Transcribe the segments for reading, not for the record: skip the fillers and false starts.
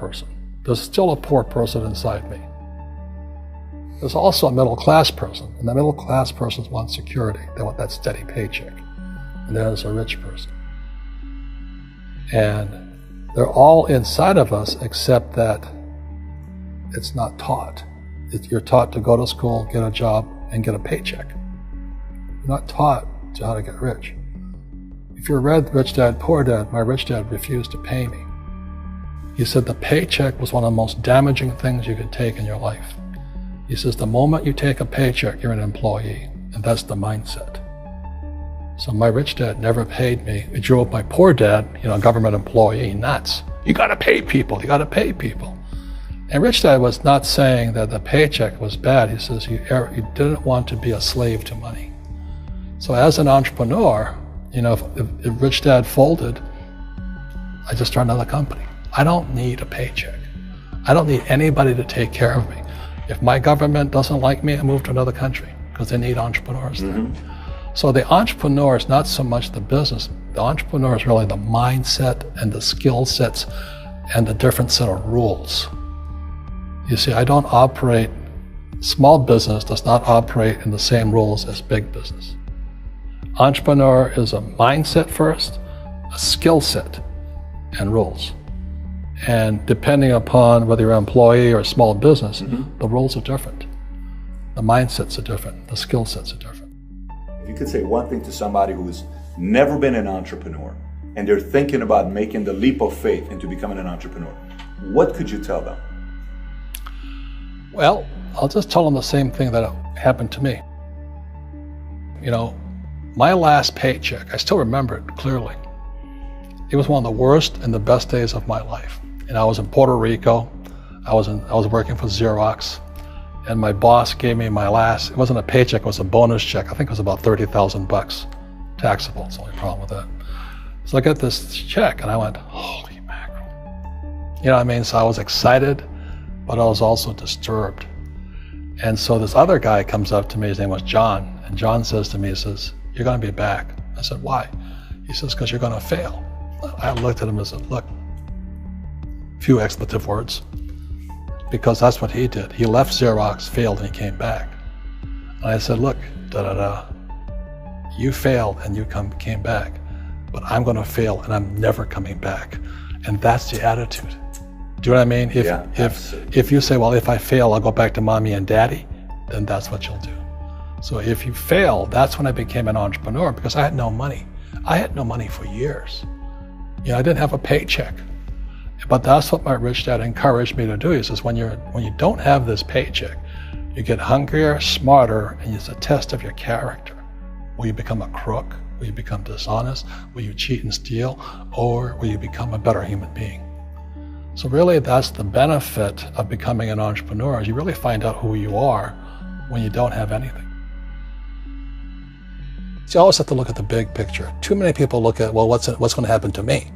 person. There's still a poor person inside me. There's also a middle-class person, and the middle-class person wants security. They want that steady paycheck. And there's a rich person. And they're all inside of us, except that it's not taught. You're taught to go to school, get a job, and get a paycheck. You're not taught to how to get rich. If you read Rich Dad, Poor Dad, my rich dad refused to pay me. He said the paycheck was one of the most damaging things you could take in your life. He says the moment you take a paycheck, you're an employee, and that's the mindset. So my rich dad never paid me. It drove my poor dad, government employee, nuts. You gotta pay people, you gotta pay people. And Rich Dad was not saying that the paycheck was bad. He says you didn't want to be a slave to money. So as an entrepreneur, if Rich Dad folded, I just started another company. I don't need a paycheck. I don't need anybody to take care of me. If my government doesn't like me, I move to another country because they need entrepreneurs there. So the entrepreneur is not so much the business. The entrepreneur is really the mindset and the skill sets and the different set of rules. You see, I don't operate, small business does not operate in the same rules as big business. Entrepreneur is a mindset first, a skill set, and rules. And depending upon whether you're an employee or a small business, the rules are different. The mindsets are different, the skill sets are different. If you could say one thing to somebody who's never been an entrepreneur and they're thinking about making the leap of faith into becoming an entrepreneur, what could you tell them? Well, I'll just tell them the same thing that happened to me. My last paycheck, I still remember it clearly. It was one of the worst and the best days of my life. And I was in Puerto Rico. I was working for Xerox, and my boss gave me my last, it wasn't a paycheck, it was a bonus check. I think it was about $30,000, taxable. It's the only problem with that. So I got this check and I went, holy mackerel. So I was excited, but I was also disturbed. And so this other guy comes up to me, his name was John, and John says to me, he says, you're gonna be back. I said, why? He says, because you're gonna fail. I looked at him and said, look, few expletive words, because that's what he did. He left Xerox, failed, and he came back. And I said, look, you failed and you came back, but I'm gonna fail and I'm never coming back. And that's the attitude. Do you know what I mean? If you say, well, if I fail, I'll go back to mommy and daddy, then that's what you'll do. So if you fail, that's when I became an entrepreneur, because I had no money. I had no money for years. I didn't have a paycheck. But that's what my rich dad encouraged me to do. He says, when you don't have this paycheck, you get hungrier, smarter, and it's a test of your character. Will you become a crook? Will you become dishonest? Will you cheat and steal? Or will you become a better human being? So really, that's the benefit of becoming an entrepreneur, is you really find out who you are when you don't have anything. So you always have to look at the big picture. Too many people look at, well, what's going to happen to me?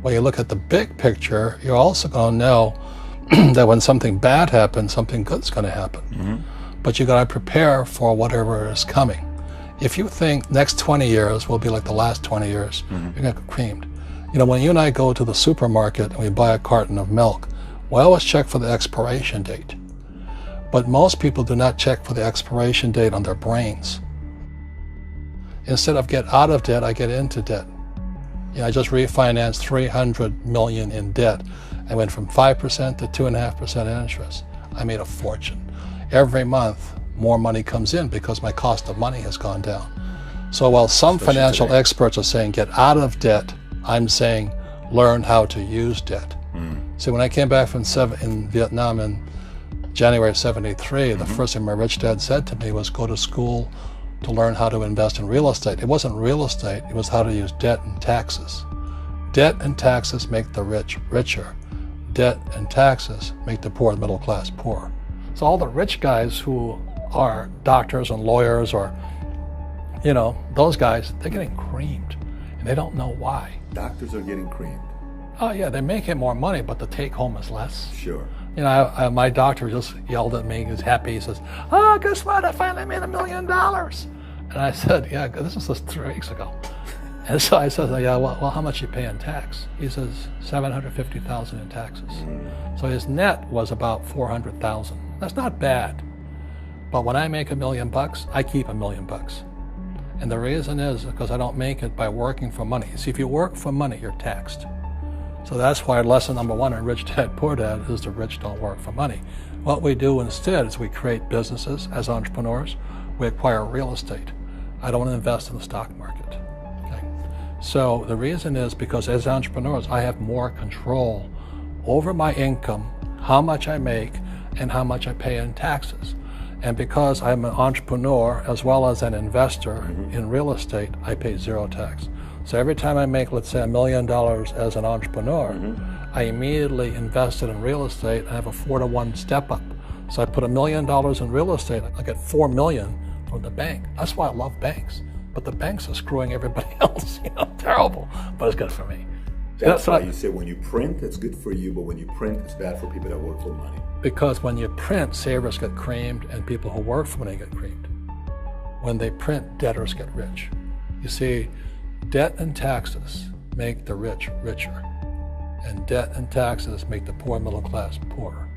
When you look at the big picture, you're also going to know that when something bad happens, something good's going to happen. But you got to prepare for whatever is coming. If you think next 20 years will be like the last 20 years, you're going to get creamed. When you and I go to the supermarket and we buy a carton of milk, we always check for the expiration date. But most people do not check for the expiration date on their brains. Instead of get out of debt, I get into debt. I just refinanced $300 million in debt. I went from 5% to 2.5% interest. I made a fortune. Every month, more money comes in because my cost of money has gone down. So while some financial experts are saying get out of debt, I'm saying learn how to use debt. So when I came back from in Vietnam in January of '73, the first thing my rich dad said to me was go to school to learn how to invest in real estate. It wasn't real estate, it was how to use debt and taxes. Debt and taxes make the rich richer. Debt and taxes make the poor, the middle class, poor. So all the rich guys who are doctors and lawyers or, those guys, they're getting creamed and they don't know why. Doctors are getting creamed. Oh yeah, they're making more money, but the take home is less. Sure. My doctor just yelled at me. He was happy. He says, oh, guess what? I finally made $1 million. And I said, yeah, this was just 3 weeks ago. And so I said, yeah, well, how much you pay in tax? He says, $750,000 in taxes. So his net was about $400,000. That's not bad. But when I make $1 million, I keep $1 million. And the reason is because I don't make it by working for money. See, if you work for money, you're taxed. So that's why lesson number 1 in Rich Dad, Poor Dad is the rich don't work for money. What we do instead is we create businesses as entrepreneurs. We acquire real estate. I don't invest in the stock market. Okay? So the reason is because as entrepreneurs, I have more control over my income, how much I make, and how much I pay in taxes. And because I'm an entrepreneur as well as an investor in real estate, I pay 0 tax. So every time I make, let's say, $1 million as an entrepreneur, I immediately invested in real estate and have a 4-to-1 step up. So I put $1 million in real estate, I get $4 million from the bank. That's why I love banks. But the banks are screwing everybody else, terrible, but it's good for me. That's why you say when you print, it's good for you, but when you print, it's bad for people that work for money. Because when you print, savers get creamed and people who work for money get creamed. When they print, debtors get rich. You see, debt and taxes make the rich richer, and debt and taxes make the poor middle class poorer.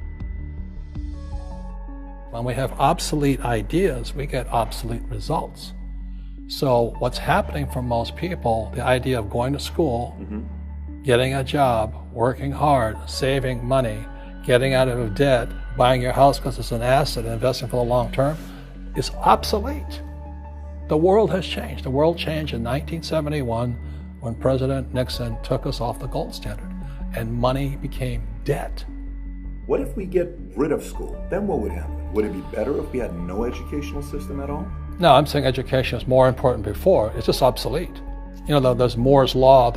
When we have obsolete ideas, we get obsolete results. So what's happening for most people, the idea of going to school, getting a job, working hard, saving money, getting out of debt, buying your house because it's an asset, and investing for the long term, is obsolete. The world has changed. The world changed in 1971 when President Nixon took us off the gold standard and money became debt. What if we get rid of school? Then what would happen? Would it be better if we had no educational system at all? No, I'm saying education is more important before. It's just obsolete. There's Moore's Law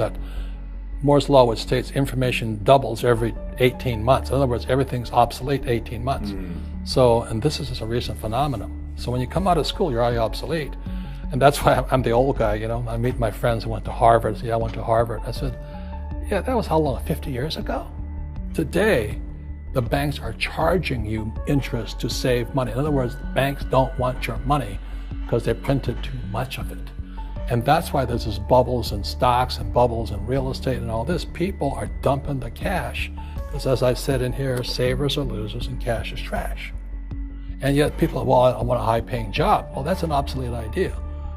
which states information doubles every 18 months. In other words, everything's obsolete 18 months. So, and this is just a recent phenomenon. So when you come out of school, you're already obsolete. And that's why I'm the old guy, I meet my friends who went to Harvard. I went to Harvard. I said, yeah, that was how long, 50 years ago? Today, the banks are charging you interest to save money. In other words, banks don't want your money because they printed too much of it. And that's why there's this bubbles in stocks and bubbles in real estate and all this. People are dumping the cash because, as I said in here, savers are losers and cash is trash. And yet people are, well, I want a high-paying job. Well, that's an obsolete idea.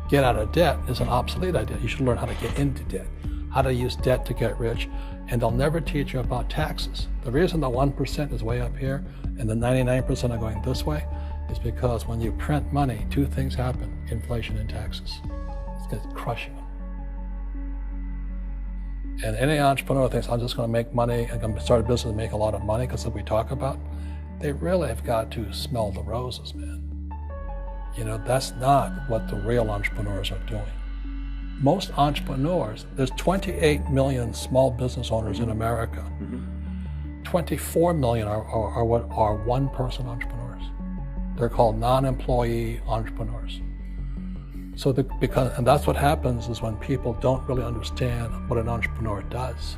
Get out of debt is an obsolete idea. You should learn how to get into debt, how to use debt to get rich, and they'll never teach you about taxes. The reason the 1% is way up here and the 99% are going this way is because when you print money, 2 things happen: inflation and taxes. It's crushing them. And any entrepreneur thinks, I'm just going to make money and I'm going to start a business and make a lot of money because of what we talk about. They really have got to smell the roses, man. That's not what the real entrepreneurs are doing. Most entrepreneurs, there's 28 million small business owners in America. 24 million are what are one-person entrepreneurs. They're called non-employee entrepreneurs. So and that's what happens is when people don't really understand what an entrepreneur does.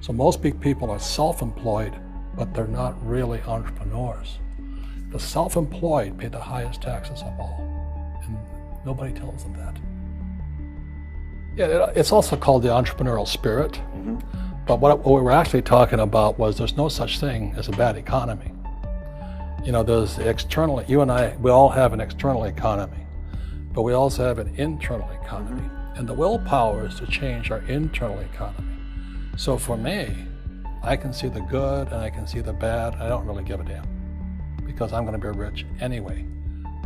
So most big people are self-employed, but they're not really entrepreneurs. The self-employed pay the highest taxes of all, and nobody tells them that. Yeah, it's also called the entrepreneurial spirit, but what we were actually talking about was there's no such thing as a bad economy. There's external, you and I, we all have an external economy. But we also have an internal economy, and the willpower is to change our internal economy. So for me, I can see the good and I can see the bad. I don't really give a damn because I'm going to be rich anyway.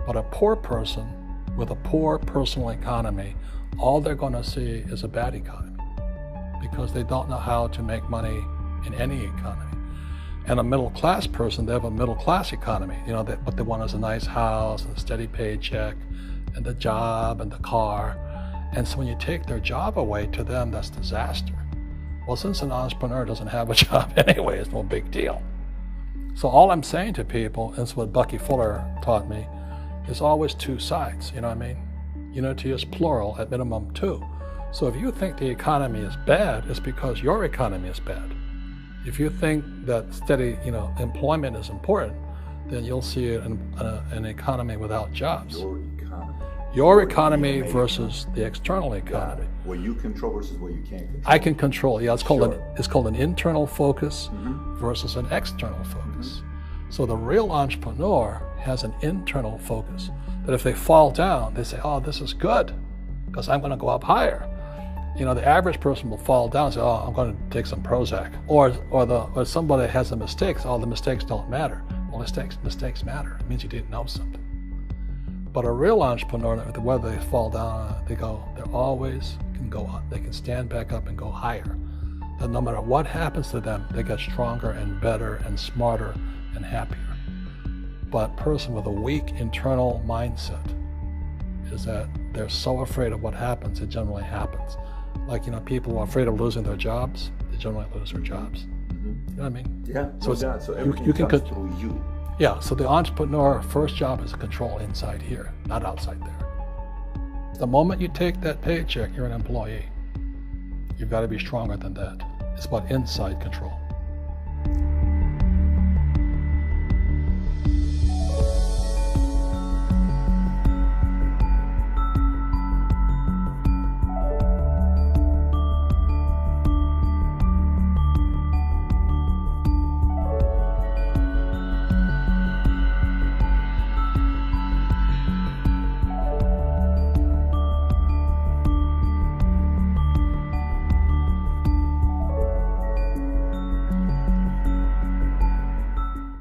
But a poor person with a poor personal economy, all they're going to see is a bad economy because they don't know how to make money in any economy. And a middle class person, they have a middle class economy. What they want is a nice house and a steady paycheck and the job and the car. And so when you take their job away, to them, that's disaster. Well, since an entrepreneur doesn't have a job anyway, it's no big deal. So all I'm saying to people, and it's what Bucky Fuller taught me, is always 2 sides, you know what I mean? Unity is plural, at minimum 2. So if you think the economy is bad, it's because your economy is bad. If you think that steady, employment is important, then you'll see an economy without jobs. Your economy versus the external economy. What you control versus what you can't control. I can control. Yeah, it's called Sure. it's called an internal focus versus an external focus. So the real entrepreneur has an internal focus. That if they fall down, they say, "Oh, this is good, because I'm going to go up higher." You know, the average person will fall down and say, "Oh, I'm going to take some Prozac," or somebody has a mistake. So, "Oh, the mistakes don't matter." Well, mistakes matter. It means you didn't know something. But a real entrepreneur, whether they fall down, they always can go up. They can stand back up and go higher. And no matter what happens to them, they get stronger and better and smarter and happier. But a person with a weak internal mindset is that they're so afraid of what happens, it generally happens. Like, you know, people who are afraid of losing their jobs, they generally lose their jobs. You know what I mean? Yeah. So So everything comes through you. Yeah, so the entrepreneur first job is to control inside here, not outside there. The moment you take that paycheck, you're an employee. You've got to be stronger than that. It's about inside control.